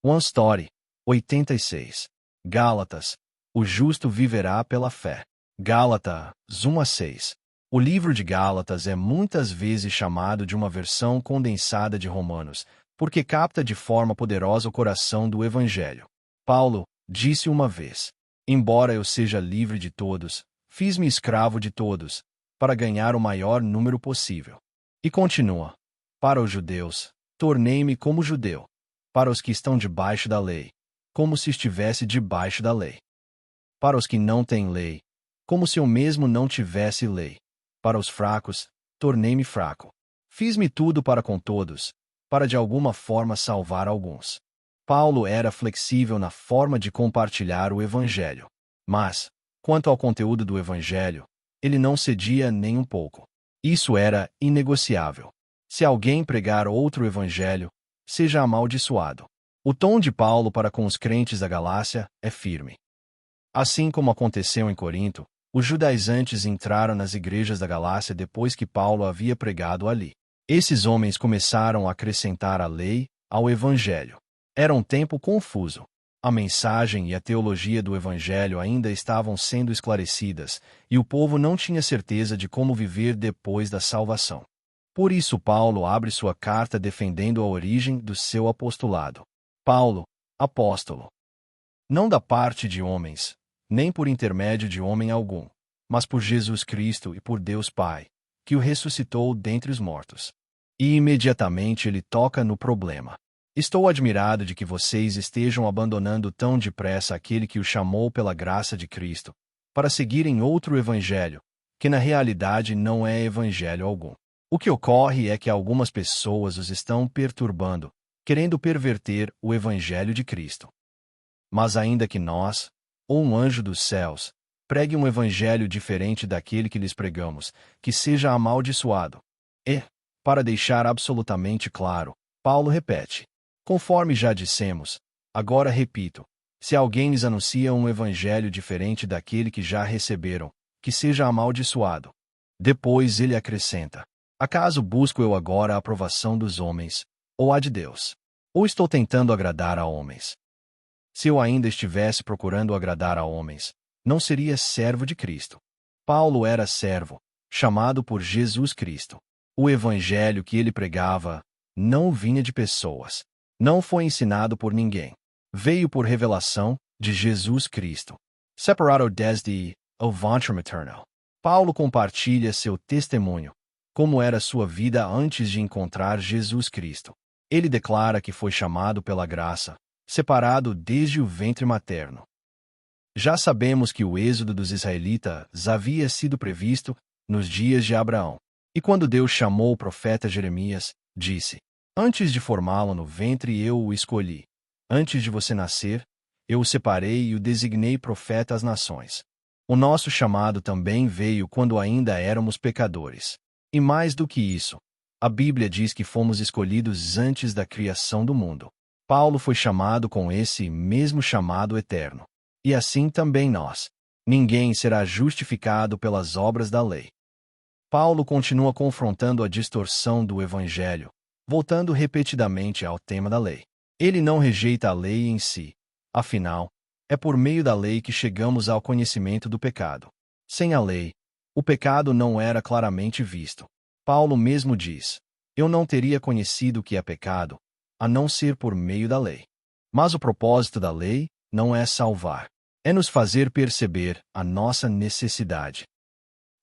One Story, 86. Gálatas. O justo viverá pela fé. Gálatas 1:6. O livro de Gálatas é muitas vezes chamado de uma versão condensada de Romanos, porque capta de forma poderosa o coração do Evangelho. Paulo disse uma vez: embora eu seja livre de todos, fiz-me escravo de todos, para ganhar o maior número possível. E continua: para os judeus, tornei-me como judeu, para os que estão debaixo da lei, como se estivesse debaixo da lei. Para os que não têm lei, como se eu mesmo não tivesse lei. Para os fracos, tornei-me fraco. Fiz-me tudo para com todos, para de alguma forma salvar alguns. Paulo era flexível na forma de compartilhar o Evangelho. Mas, quanto ao conteúdo do Evangelho, ele não cedia nem um pouco. Isso era inegociável. Se alguém pregar outro Evangelho, seja amaldiçoado. O tom de Paulo para com os crentes da Galácia é firme. Assim como aconteceu em Corinto, os judaizantes entraram nas igrejas da Galácia depois que Paulo havia pregado ali. Esses homens começaram a acrescentar a lei ao Evangelho. Era um tempo confuso. A mensagem e a teologia do Evangelho ainda estavam sendo esclarecidas, e o povo não tinha certeza de como viver depois da salvação. Por isso Paulo abre sua carta defendendo a origem do seu apostolado. Paulo, apóstolo. Não da parte de homens, nem por intermédio de homem algum, mas por Jesus Cristo e por Deus Pai, que o ressuscitou dentre os mortos. E imediatamente ele toca no problema. Estou admirado de que vocês estejam abandonando tão depressa aquele que o chamou pela graça de Cristo, para seguirem outro evangelho, que na realidade não é evangelho algum. O que ocorre é que algumas pessoas os estão perturbando, querendo perverter o evangelho de Cristo. Mas ainda que nós, ou um anjo dos céus, pregue um evangelho diferente daquele que lhes pregamos, que seja amaldiçoado. E, para deixar absolutamente claro, Paulo repete: conforme já dissemos, agora repito, se alguém lhes anuncia um evangelho diferente daquele que já receberam, que seja amaldiçoado. Depois ele acrescenta: acaso busco eu agora a aprovação dos homens, ou a de Deus? Ou estou tentando agradar a homens? Se eu ainda estivesse procurando agradar a homens, não seria servo de Cristo. Paulo era servo, chamado por Jesus Cristo. O evangelho que ele pregava não vinha de pessoas. Não foi ensinado por ninguém. Veio por revelação de Jesus Cristo. Separado desde o ventre maternal. Paulo compartilha seu testemunho, como era sua vida antes de encontrar Jesus Cristo. Ele declara que foi chamado pela graça, separado desde o ventre materno. Já sabemos que o êxodo dos israelitas havia sido previsto nos dias de Abraão. E quando Deus chamou o profeta Jeremias, disse: antes de formá-lo no ventre eu o escolhi. Antes de você nascer, eu o separei e o designei profeta às nações. O nosso chamado também veio quando ainda éramos pecadores. E mais do que isso, a Bíblia diz que fomos escolhidos antes da criação do mundo. Paulo foi chamado com esse mesmo chamado eterno. E assim também nós. Ninguém será justificado pelas obras da lei. Paulo continua confrontando a distorção do Evangelho, voltando repetidamente ao tema da lei. Ele não rejeita a lei em si. Afinal, é por meio da lei que chegamos ao conhecimento do pecado. Sem a lei, o pecado não era claramente visto. Paulo mesmo diz: eu não teria conhecido o que é pecado, a não ser por meio da lei. Mas o propósito da lei não é salvar, é nos fazer perceber a nossa necessidade.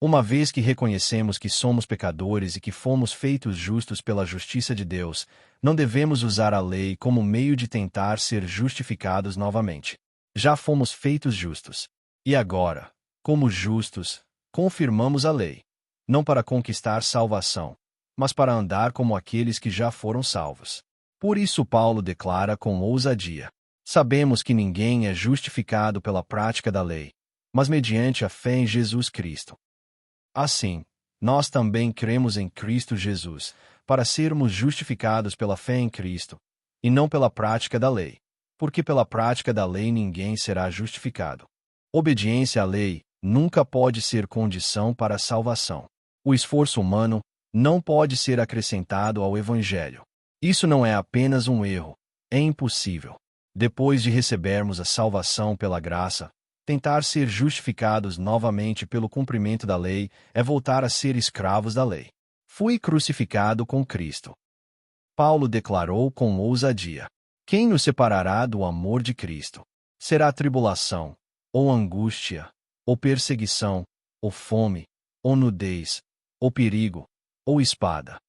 Uma vez que reconhecemos que somos pecadores e que fomos feitos justos pela justiça de Deus, não devemos usar a lei como meio de tentar ser justificados novamente. Já fomos feitos justos. E agora, como justos, confirmamos a lei, não para conquistar salvação, mas para andar como aqueles que já foram salvos. Por isso Paulo declara com ousadia: sabemos que ninguém é justificado pela prática da lei, mas mediante a fé em Jesus Cristo. Assim, nós também cremos em Cristo Jesus, para sermos justificados pela fé em Cristo, e não pela prática da lei, porque pela prática da lei ninguém será justificado. Obediência à lei nunca pode ser condição para a salvação. O esforço humano não pode ser acrescentado ao Evangelho. Isso não é apenas um erro, é impossível. Depois de recebermos a salvação pela graça, tentar ser justificados novamente pelo cumprimento da lei é voltar a ser escravos da lei. Fui crucificado com Cristo. Paulo declarou com ousadia: quem nos separará do amor de Cristo? Será tribulação, ou angústia, ou perseguição, ou fome, ou nudez, ou perigo, ou espada?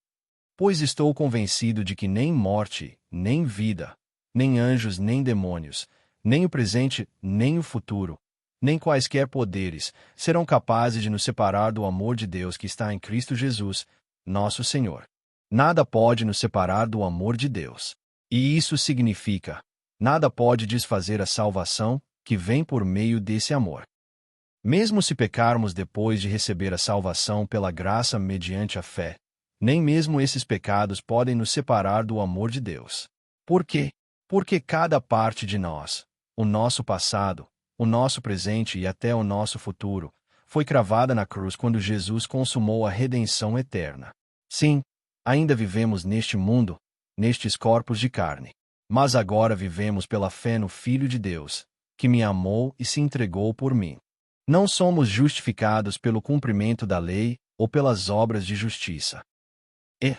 Pois estou convencido de que nem morte, nem vida, nem anjos, nem demônios, nem o presente, nem o futuro, nem quaisquer poderes, serão capazes de nos separar do amor de Deus que está em Cristo Jesus, nosso Senhor. Nada pode nos separar do amor de Deus. E isso significa: nada pode desfazer a salvação que vem por meio desse amor. Mesmo se pecarmos depois de receber a salvação pela graça mediante a fé, nem mesmo esses pecados podem nos separar do amor de Deus. Por quê? Porque cada parte de nós, o nosso passado, o nosso presente e até o nosso futuro, foi cravada na cruz quando Jesus consumou a redenção eterna. Sim, ainda vivemos neste mundo, nestes corpos de carne. Mas agora vivemos pela fé no Filho de Deus, que me amou e se entregou por mim. Não somos justificados pelo cumprimento da lei ou pelas obras de justiça. E,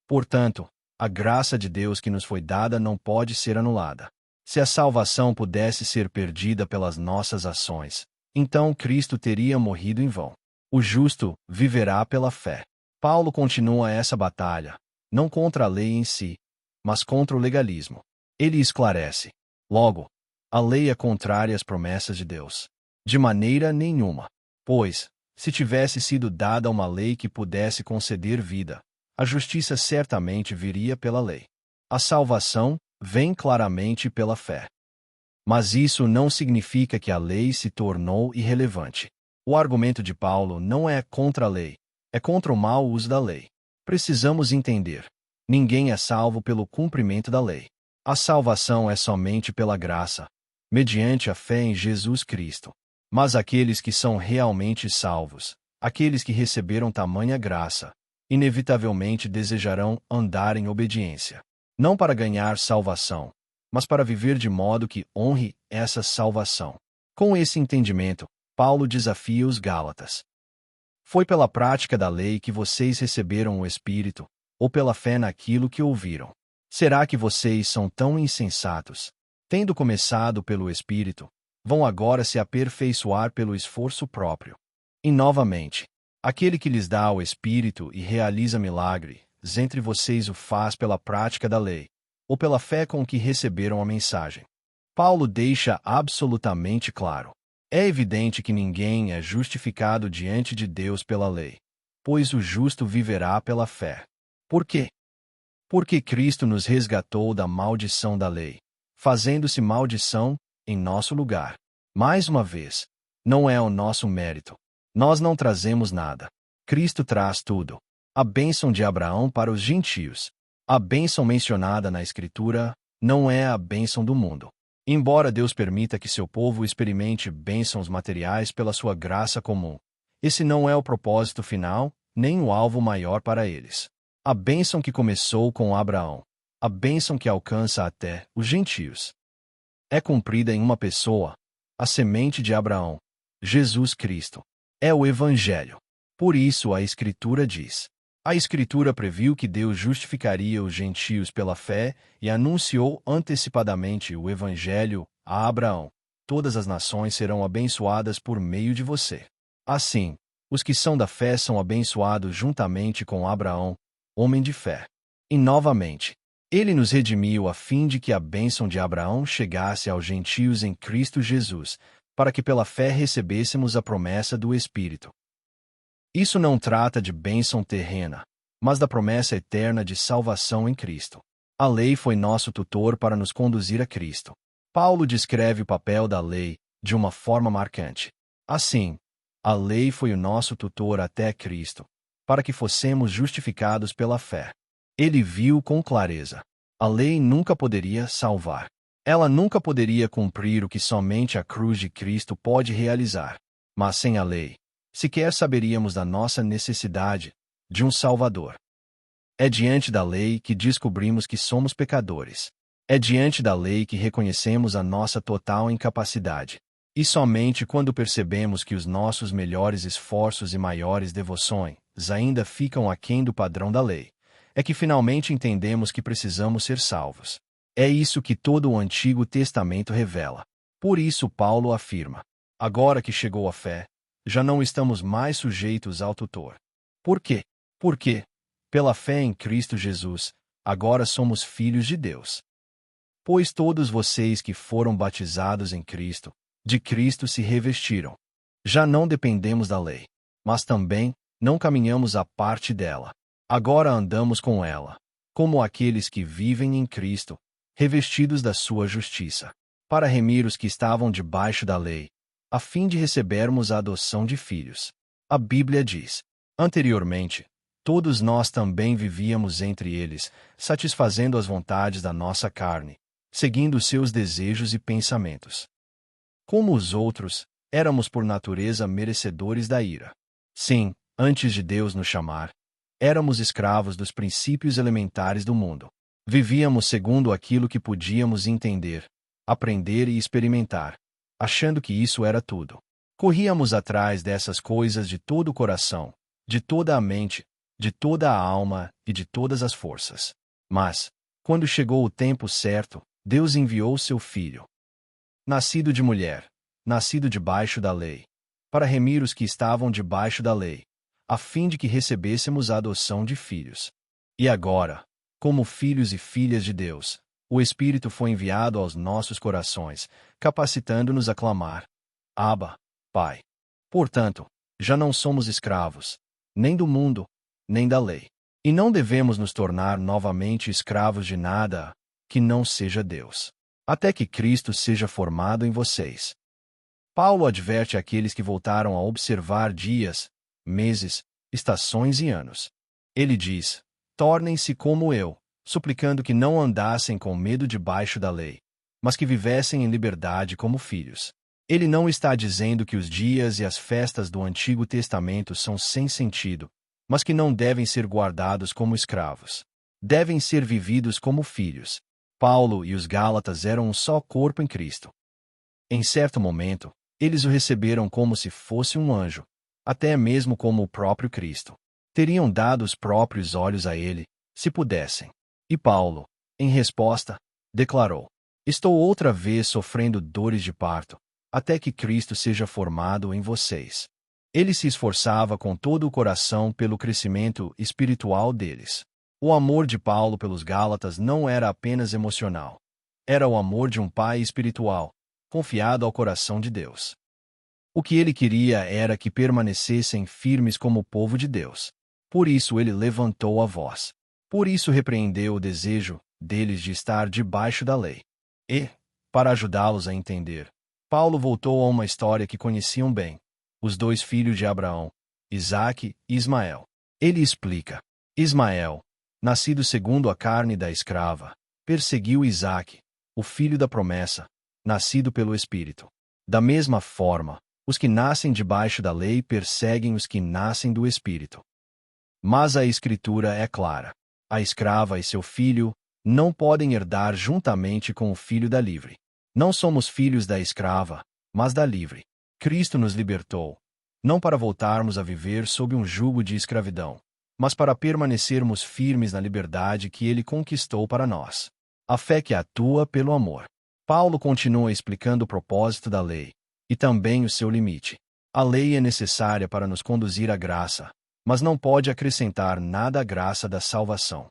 portanto, a graça de Deus que nos foi dada não pode ser anulada. Se a salvação pudesse ser perdida pelas nossas ações, então Cristo teria morrido em vão. O justo viverá pela fé. Paulo continua essa batalha, não contra a lei em si, mas contra o legalismo. Ele esclarece: logo, a lei é contrária às promessas de Deus. De maneira nenhuma. Pois, se tivesse sido dada uma lei que pudesse conceder vida, a justiça certamente viria pela lei. A salvação vem claramente pela fé. Mas isso não significa que a lei se tornou irrelevante. O argumento de Paulo não é contra a lei, é contra o mau uso da lei. Precisamos entender: ninguém é salvo pelo cumprimento da lei. A salvação é somente pela graça, mediante a fé em Jesus Cristo. Mas aqueles que são realmente salvos, aqueles que receberam tamanha graça, inevitavelmente desejarão andar em obediência. Não para ganhar salvação, mas para viver de modo que honre essa salvação. Com esse entendimento, Paulo desafia os Gálatas. Foi pela prática da lei que vocês receberam o Espírito, ou pela fé naquilo que ouviram? Será que vocês são tão insensatos? Tendo começado pelo Espírito, vão agora se aperfeiçoar pelo esforço próprio. E novamente, aquele que lhes dá o Espírito e realiza milagres entre vocês o faz pela prática da lei, ou pela fé com que receberam a mensagem. Paulo deixa absolutamente claro: é evidente que ninguém é justificado diante de Deus pela lei, pois o justo viverá pela fé. Por quê? Porque Cristo nos resgatou da maldição da lei, fazendo-se maldição em nosso lugar. Mais uma vez, não é o nosso mérito. Nós não trazemos nada. Cristo traz tudo. A bênção de Abraão para os gentios. A bênção mencionada na Escritura não é a bênção do mundo. Embora Deus permita que seu povo experimente bênçãos materiais pela sua graça comum, esse não é o propósito final, nem o alvo maior para eles. A bênção que começou com Abraão, a bênção que alcança até os gentios, é cumprida em uma pessoa, a semente de Abraão, Jesus Cristo. É o Evangelho. Por isso a Escritura diz: a Escritura previu que Deus justificaria os gentios pela fé e anunciou antecipadamente o Evangelho a Abraão. Todas as nações serão abençoadas por meio de você. Assim, os que são da fé são abençoados juntamente com Abraão, homem de fé. E novamente, ele nos redimiu a fim de que a bênção de Abraão chegasse aos gentios em Cristo Jesus, para que pela fé recebêssemos a promessa do Espírito. Isso não trata de bênção terrena, mas da promessa eterna de salvação em Cristo. A lei foi nosso tutor para nos conduzir a Cristo. Paulo descreve o papel da lei de uma forma marcante. Assim, a lei foi o nosso tutor até Cristo, para que fossemos justificados pela fé. Ele viu com clareza: a lei nunca poderia salvar. Ela nunca poderia cumprir o que somente a cruz de Cristo pode realizar. Mas sem a lei, sequer saberíamos da nossa necessidade de um Salvador. É diante da lei que descobrimos que somos pecadores. É diante da lei que reconhecemos a nossa total incapacidade. E somente quando percebemos que os nossos melhores esforços e maiores devoções ainda ficam aquém do padrão da lei, é que finalmente entendemos que precisamos ser salvos. É isso que todo o Antigo Testamento revela. Por isso Paulo afirma: agora que chegou a fé, já não estamos mais sujeitos ao tutor. Por quê? Porque, pela fé em Cristo Jesus, agora somos filhos de Deus. Pois todos vocês que foram batizados em Cristo, de Cristo se revestiram. Já não dependemos da lei, mas também não caminhamos à parte dela. Agora andamos com ela, como aqueles que vivem em Cristo, revestidos da sua justiça, para remir os que estavam debaixo da lei, a fim de recebermos a adoção de filhos. A Bíblia diz: anteriormente, todos nós também vivíamos entre eles, satisfazendo as vontades da nossa carne, seguindo os seus desejos e pensamentos. Como os outros, éramos por natureza merecedores da ira. Sim, antes de Deus nos chamar, éramos escravos dos princípios elementares do mundo. Vivíamos segundo aquilo que podíamos entender, aprender e experimentar, achando que isso era tudo. Corríamos atrás dessas coisas de todo o coração, de toda a mente, de toda a alma e de todas as forças. Mas, quando chegou o tempo certo, Deus enviou seu Filho, nascido de mulher, nascido debaixo da lei, para remir os que estavam debaixo da lei, a fim de que recebêssemos a adoção de filhos. E agora, como filhos e filhas de Deus, o Espírito foi enviado aos nossos corações, capacitando-nos a clamar: Abba, Pai. Portanto, já não somos escravos, nem do mundo, nem da lei. E não devemos nos tornar novamente escravos de nada que não seja Deus, até que Cristo seja formado em vocês. Paulo adverte aqueles que voltaram a observar dias, meses, estações e anos. Ele diz: tornem-se como eu, suplicando que não andassem com medo debaixo da lei, mas que vivessem em liberdade como filhos. Ele não está dizendo que os dias e as festas do Antigo Testamento são sem sentido, mas que não devem ser guardados como escravos. Devem ser vividos como filhos. Paulo e os Gálatas eram um só corpo em Cristo. Em certo momento, eles o receberam como se fosse um anjo, até mesmo como o próprio Cristo. Teriam dado os próprios olhos a ele, se pudessem. E Paulo, em resposta, declarou: estou outra vez sofrendo dores de parto, até que Cristo seja formado em vocês. Ele se esforçava com todo o coração pelo crescimento espiritual deles. O amor de Paulo pelos Gálatas não era apenas emocional. Era o amor de um pai espiritual, confiado ao coração de Deus. O que ele queria era que permanecessem firmes como povo de Deus. Por isso ele levantou a voz. Por isso repreendeu o desejo deles de estar debaixo da lei. E, para ajudá-los a entender, Paulo voltou a uma história que conheciam bem: os dois filhos de Abraão, Isaque e Ismael. Ele explica: Ismael, nascido segundo a carne da escrava, perseguiu Isaque, o filho da promessa, nascido pelo Espírito. Da mesma forma, os que nascem debaixo da lei perseguem os que nascem do Espírito. Mas a Escritura é clara: a escrava e seu filho não podem herdar juntamente com o filho da livre. Não somos filhos da escrava, mas da livre. Cristo nos libertou, não para voltarmos a viver sob um jugo de escravidão, mas para permanecermos firmes na liberdade que ele conquistou para nós. A fé que atua pelo amor. Paulo continua explicando o propósito da lei, e também o seu limite. A lei é necessária para nos conduzir à graça, mas não pode acrescentar nada à graça da salvação.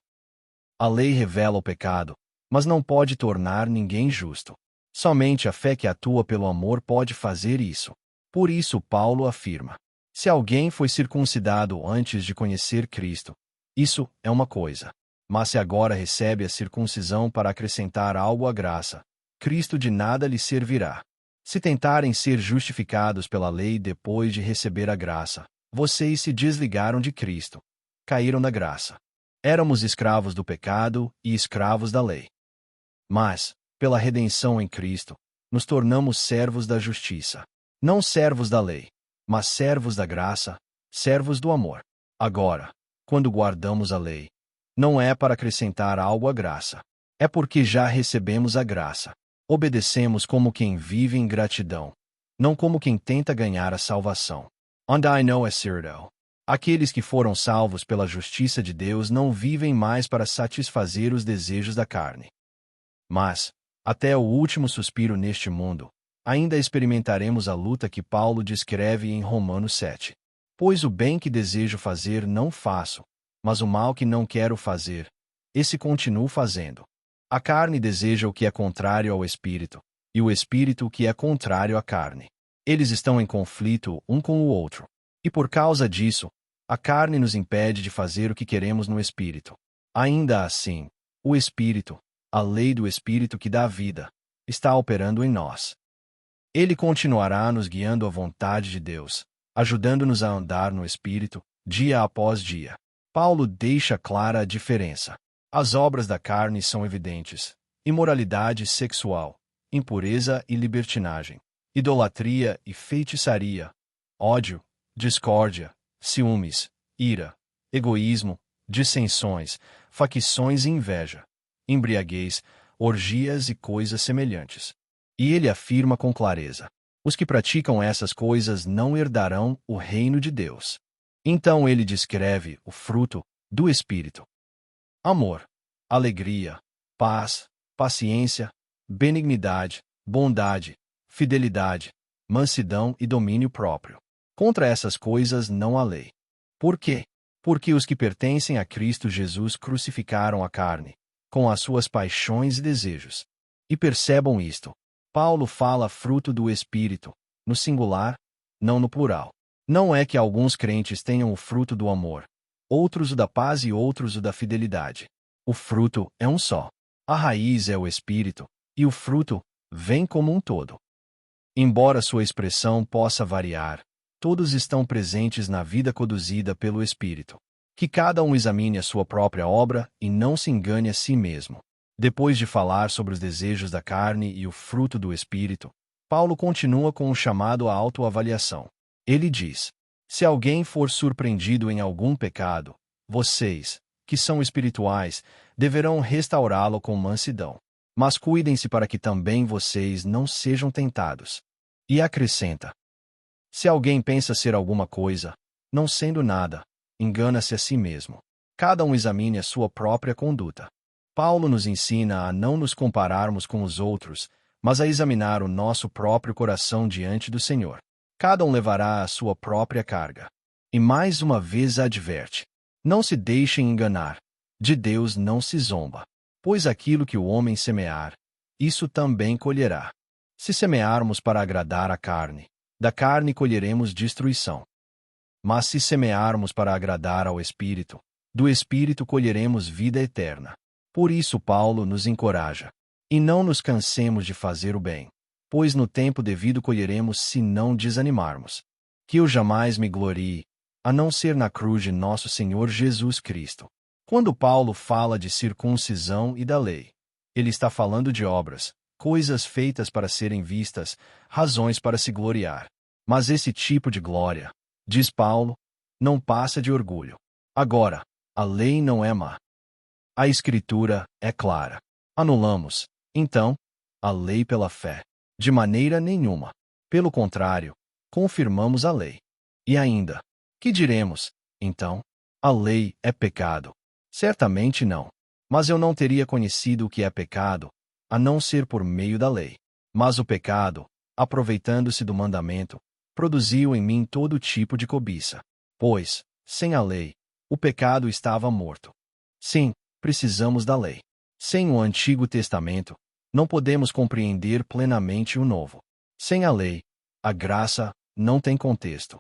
A lei revela o pecado, mas não pode tornar ninguém justo. Somente a fé que atua pelo amor pode fazer isso. Por isso Paulo afirma: se alguém foi circuncidado antes de conhecer Cristo, isso é uma coisa. Mas se agora recebe a circuncisão para acrescentar algo à graça, Cristo de nada lhe servirá. Se tentarem ser justificados pela lei depois de receber a graça, vocês se desligaram de Cristo, caíram da graça. Éramos escravos do pecado e escravos da lei. Mas, pela redenção em Cristo, nos tornamos servos da justiça. Não servos da lei, mas servos da graça, servos do amor. Agora, quando guardamos a lei, não é para acrescentar algo à graça. É porque já recebemos a graça. Obedecemos como quem vive em gratidão, não como quem tenta ganhar a salvação. And I know é certo. Aqueles que foram salvos pela justiça de Deus não vivem mais para satisfazer os desejos da carne. Mas, até o último suspiro neste mundo, ainda experimentaremos a luta que Paulo descreve em Romanos 7. Pois o bem que desejo fazer não faço, mas o mal que não quero fazer, esse continuo fazendo. A carne deseja o que é contrário ao espírito, e o espírito o que é contrário à carne. Eles estão em conflito um com o outro. E por causa disso, a carne nos impede de fazer o que queremos no espírito. Ainda assim, o espírito, a lei do espírito que dá vida, está operando em nós. Ele continuará nos guiando à vontade de Deus, ajudando-nos a andar no espírito, dia após dia. Paulo deixa clara a diferença. As obras da carne são evidentes: imoralidade sexual, impureza e libertinagem, idolatria e feitiçaria, ódio, discórdia, ciúmes, ira, egoísmo, dissensões, facções e inveja, embriaguez, orgias e coisas semelhantes. E ele afirma com clareza: os que praticam essas coisas não herdarão o reino de Deus. Então ele descreve o fruto do Espírito: amor, alegria, paz, paciência, benignidade, bondade, fidelidade, mansidão e domínio próprio. Contra essas coisas não há lei. Por quê? Porque os que pertencem a Cristo Jesus crucificaram a carne, com as suas paixões e desejos. E percebam isto: Paulo fala fruto do Espírito, no singular, não no plural. Não é que alguns crentes tenham o fruto do amor, outros o da paz e outros o da fidelidade. O fruto é um só. A raiz é o Espírito, e o fruto vem como um todo. Embora sua expressão possa variar, todos estão presentes na vida conduzida pelo Espírito. Que cada um examine a sua própria obra e não se engane a si mesmo. Depois de falar sobre os desejos da carne e o fruto do Espírito, Paulo continua com um chamado à autoavaliação. Ele diz: se alguém for surpreendido em algum pecado, vocês, que são espirituais, deverão restaurá-lo com mansidão. Mas cuidem-se para que também vocês não sejam tentados. E acrescenta: se alguém pensa ser alguma coisa, não sendo nada, engana-se a si mesmo. Cada um examine a sua própria conduta. Paulo nos ensina a não nos compararmos com os outros, mas a examinar o nosso próprio coração diante do Senhor. Cada um levará a sua própria carga. E mais uma vez adverte: não se deixem enganar. De Deus não se zomba. Pois aquilo que o homem semear, isso também colherá. Se semearmos para agradar a carne, da carne colheremos destruição. Mas se semearmos para agradar ao Espírito, do Espírito colheremos vida eterna. Por isso Paulo nos encoraja: e não nos cansemos de fazer o bem, pois no tempo devido colheremos se não desanimarmos. Que eu jamais me glorie, a não ser na cruz de nosso Senhor Jesus Cristo. Quando Paulo fala de circuncisão e da lei, ele está falando de obras, coisas feitas para serem vistas, razões para se gloriar. Mas esse tipo de glória, diz Paulo, não passa de orgulho. Agora, a lei não é má. A Escritura é clara. Anulamos, então, a lei pela fé? De maneira nenhuma. Pelo contrário, confirmamos a lei. E ainda, que diremos, então? A lei é pecado? Certamente não. Mas eu não teria conhecido o que é pecado, a não ser por meio da lei. Mas o pecado, aproveitando-se do mandamento, produziu em mim todo tipo de cobiça. Pois, sem a lei, o pecado estava morto. Sim, precisamos da lei. Sem o Antigo Testamento, não podemos compreender plenamente o Novo. Sem a lei, a graça não tem contexto.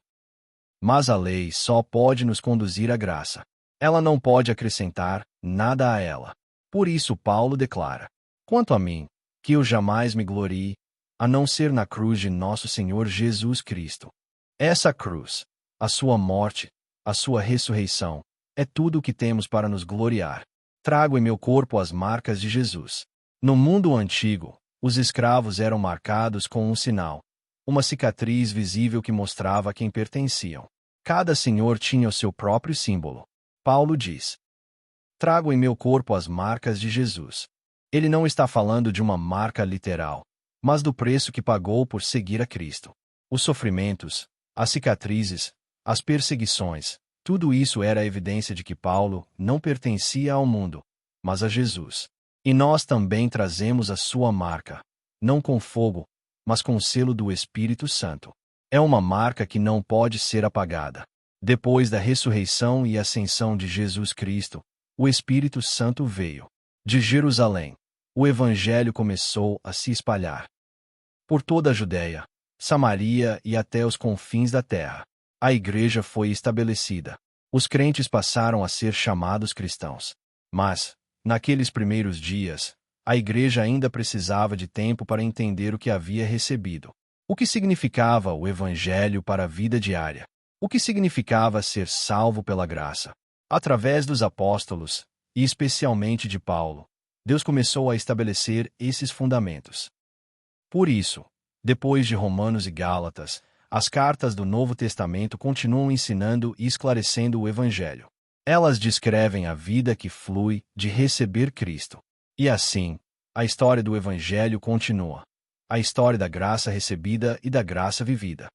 Mas a lei só pode nos conduzir à graça. Ela não pode acrescentar nada a ela. Por isso Paulo declara: quanto a mim, que eu jamais me glorie, a não ser na cruz de nosso Senhor Jesus Cristo. Essa cruz, a sua morte, a sua ressurreição, é tudo o que temos para nos gloriar. Trago em meu corpo as marcas de Jesus. No mundo antigo, os escravos eram marcados com um sinal, uma cicatriz visível que mostrava a quem pertenciam. Cada senhor tinha o seu próprio símbolo. Paulo diz: trago em meu corpo as marcas de Jesus. Ele não está falando de uma marca literal, mas do preço que pagou por seguir a Cristo. Os sofrimentos, as cicatrizes, as perseguições, tudo isso era a evidência de que Paulo não pertencia ao mundo, mas a Jesus. E nós também trazemos a sua marca, não com fogo, mas com o selo do Espírito Santo. É uma marca que não pode ser apagada. Depois da ressurreição e ascensão de Jesus Cristo, o Espírito Santo veio. De Jerusalém, o Evangelho começou a se espalhar por toda a Judéia, Samaria e até os confins da terra. A igreja foi estabelecida. Os crentes passaram a ser chamados cristãos. Mas, naqueles primeiros dias, a igreja ainda precisava de tempo para entender o que havia recebido. O que significava o Evangelho para a vida diária? O que significava ser salvo pela graça? Através dos apóstolos, e especialmente de Paulo, Deus começou a estabelecer esses fundamentos. Por isso, depois de Romanos e Gálatas, as cartas do Novo Testamento continuam ensinando e esclarecendo o Evangelho. Elas descrevem a vida que flui de receber Cristo. E assim, a história do Evangelho continua. A história da graça recebida e da graça vivida.